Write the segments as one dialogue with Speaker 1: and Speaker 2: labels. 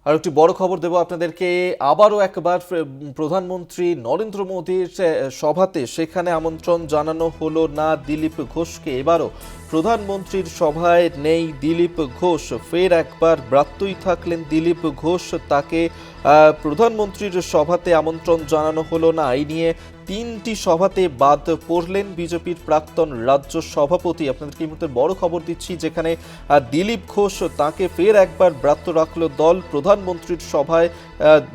Speaker 1: আর একটি বড় খবর দেব আপনাদেরকে। আবারও একবার প্রধানমন্ত্রী নরেন্দ্র মোদীর সভাতে সেখানে আমন্ত্রণ জানানো হলো না দিলীপ ঘোষকে। এবারও প্রধানমন্ত্রীর সভায় নেই দিলীপ ঘোষ। ফের একবার ব্রাত্যই থাকলেন দিলীপ ঘোষ। তাকে প্রধানমন্ত্রীর সভাতে আমন্ত্রণ জানানো হলো না। এই নিয়ে 3টি সভাতে বাদ পড়লেন বিজেপির প্রাক্তন রাজ্য সভাপতি। আপনাদেরকে এই মুহূর্তে বড় খবর দিচ্ছি, যেখানে দিলীপ ঘোষ তাকে ফের একবার ব্রাত্য রাখলো দল। প্রধানমন্ত্রীর সভায়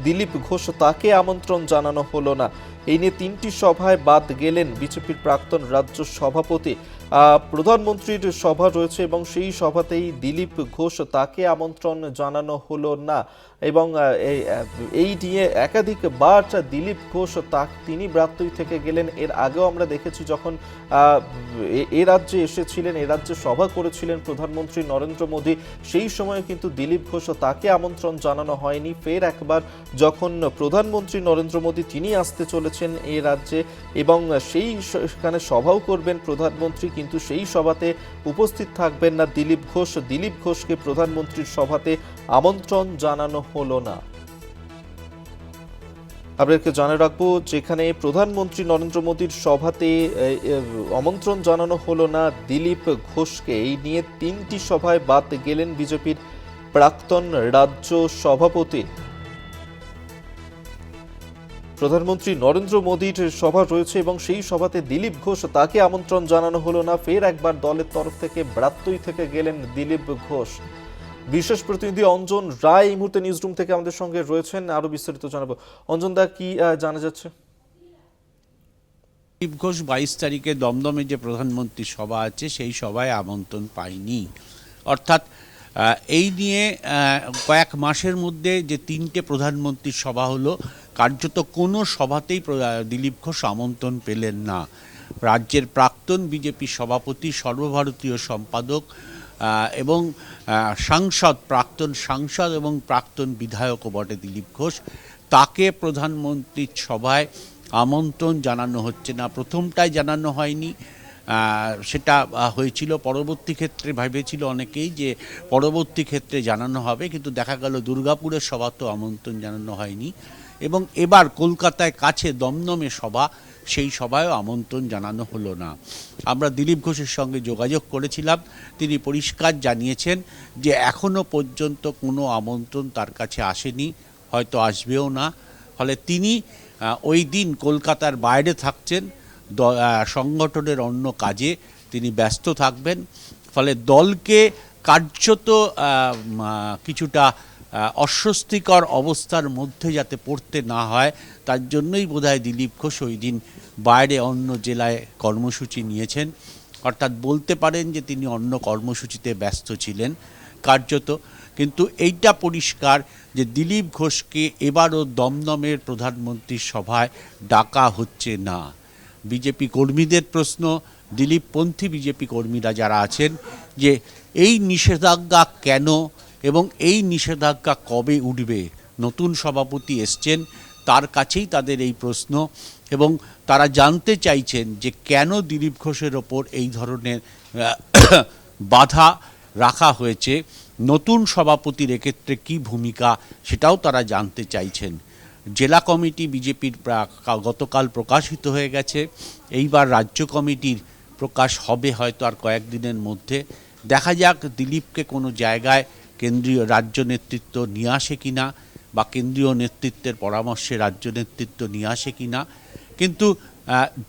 Speaker 1: দিলীপ ঘোষ তাকে আমন্ত্রণ জানানো হলো না। এই নিয়ে 3টি সভায় বাদ গেলেন বিজেপির প্রাক্তন রাজ্য সভাপতি। প্রধানমন্ত্রীর সভা রয়েছে এবং সেই সভাতেই দিলীপ ঘোষ তাকে আমন্ত্রণ জানানো হলো না। এবং এই নিয়ে একাধিকবার দিলীপ ঘোষ তিনি ব্রাত্যই থেকে গেলেন। এর আগেও আমরা দেখেছি, যখন এ রাজ্যে এসেছিলেন, এ রাজ্যে সভা করেছিলেন প্রধানমন্ত্রী নরেন্দ্র মোদী, সেই সময় কিন্তু দিলীপ ঘোষ তাকে আমন্ত্রণ জানানো হয়নি। ফের একবার যখন প্রধানমন্ত্রী নরেন্দ্র মোদী তিনি আসতে চলেছেন এই রাজ্যে এবং সেখানে সভাও করবেন প্রধানমন্ত্রী, কিন্তু সেই সভাতে উপস্থিত থাকবেন না দিলীপ ঘোষ। দিলীপ ঘোষকে প্রধানমন্ত্রীর সভাতে আমন্ত্রণ জানানো হলো না। আপনাদেরকে জানিয়ে রাখবো, যেখানে প্রধানমন্ত্রী নরেন্দ্র মোদীর সভাতে আমন্ত্রণ জানানো হলো না দিলীপ ঘোষকে। এই নিয়ে 3টি সভায় বাদ গেলেন বিজেপির প্রাক্তন রাজ্য সভাপতি। প্রধানমন্ত্রী নরেন্দ্র মোদীর সভা রয়েছে এবং সেই সভাতে দিলীপ ঘোষ তাকে আমন্ত্রণ জানানো হলো না। ফের একবার দলের তরফ থেকে ব্রাত্যই থেকে গেলেন দিলীপ ঘোষ। বিশেষ প্রতিনিধি অঞ্জন রায় এই মুহূর্তে নিউজরুম থেকে আমাদের সঙ্গে রয়েছেন, আরো বিস্তারিত জানাবো। অঞ্জন দা, কি জানা যাচ্ছে?
Speaker 2: দিলীপ ঘোষ 22 তারিখে দমদমে যে প্রধানমন্ত্রী সভা আছে সেই সভায় আমন্ত্রণ পায়নি। অর্থাৎ এই নিয়ে কয়েক মাসের মধ্যে যে 3টে প্রধানমন্ত্রীর সভা হলো, কার্যত কোনো সভাতেই দিলীপ ঘোষ আমন্ত্রণ পেলেন না। রাজ্যের প্রাক্তন বিজেপি সভাপতি, সর্বভারতীয় সম্পাদক এবং প্রাক্তন সাংসদ এবং প্রাক্তন বিধায়কও বটে দিলীপ ঘোষ, তাকে প্রধানমন্ত্রীর সভায় আমন্ত্রণ জানানো হচ্ছে না। প্রথমটায় জানানো হয়নি, সেটা হয়েছিল পরবর্তী ক্ষেত্রে ভেবেছিল অনেকেই যে পরবর্তী ক্ষেত্রে জানানো হবে, কিন্তু দেখা গেল দুর্গাপুরের সভা তো আমন্ত্রণ জানানো হয়নি। এবং এবার কলকাতায় কাছে দমদমে সভা, সেই সভায়ও আমন্ত্রণ জানানো হলো না। আমরা দিলীপ ঘোষের সঙ্গে যোগাযোগ করেছিলাম, তিনি পরিষ্কার জানিয়েছেন যে এখনও পর্যন্ত কোনো আমন্ত্রণ তার কাছে আসেনি, হয়তো আসবেও না। ফলে তিনি ওই দিন কলকাতার বাইরে থাকছেন, সংগঠনের অন্য কাজে তিনি ব্যস্ত থাকবেন। ফলে দলকে কার্যত কিছুটা অস্বস্তিকর অবস্থার মধ্যে যাতে পড়তে না হয়, তার জন্যই বোধহয় দিলীপ ঘোষ ওই দিন বাইরে অন্য জেলায় কর্মসূচি নিয়েছেন। অর্থাৎ বলতে পারেন যে তিনি অন্য কর্মসূচিতে ব্যস্ত ছিলেন কার্যত। কিন্তু এইটা পরিষ্কার যে দিলীপ ঘোষকে এবারও দমদমের প্রধানমন্ত্রীর সভায় ডাকা হচ্ছে না। বিজেপি কর্মীদের প্রশ্ন, দিলীপপন্থী বিজেপি কর্মীরা যারা আছেন, যে এই নিষেধাজ্ঞা কেন এবং এই নিষেধাজ্ঞা কবে উঠবে? নতুন সভাপতি এসছেন, তার কাছেই তাদের এই প্রশ্ন এবং তারা জানতে চাইছেন যে কেন দিলীপ ঘোষের ওপর এই ধরনের বাধা রাখা হয়েছে। নতুন সভাপতির এক্ষেত্রে কী ভূমিকা, সেটাও তারা জানতে চাইছেন। জেলা কমিটি বিজেপির গতকাল প্রকাশিত হয়ে গেছে, এইবার রাজ্য কমিটির প্রকাশ হবে হয়তো আর কয়েকদিনের মধ্যে। দেখা যাক দিলীপকে কোনো জায়গায় কেন্দ্রীয় রাজ্য নেতৃত্ব নিয়ে আসে কিনা, বা কেন্দ্রীয় নেতৃত্বের পরামর্শে রাজ্য নেতৃত্ব নিয়ে আসে কিনা। কিন্তু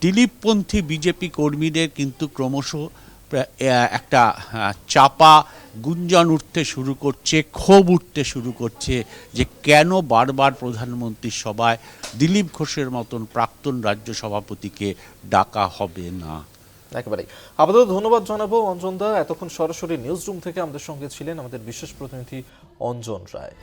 Speaker 2: দিলীপপন্থী বিজেপি কর্মীদের কিন্তু ক্রমশ একটা চাপা গুঞ্জন উঠতে শুরু করছে, ক্ষোভ উঠতে শুরু করছে যে কেন বারবার প্রধানমন্ত্রীর সভায় দিলীপ ঘোষের মতন প্রাক্তন রাজ্য সভাপতিকে ডাকা হবে না।
Speaker 1: একেবারেই। আপাতত ধন্যবাদ জানাবো অঞ্জন দা। এতক্ষণ সরাসরি নিউজ রুম থেকে আমাদের সঙ্গে ছিলেন আমাদের বিশেষ প্রতিনিধি অঞ্জন রায়।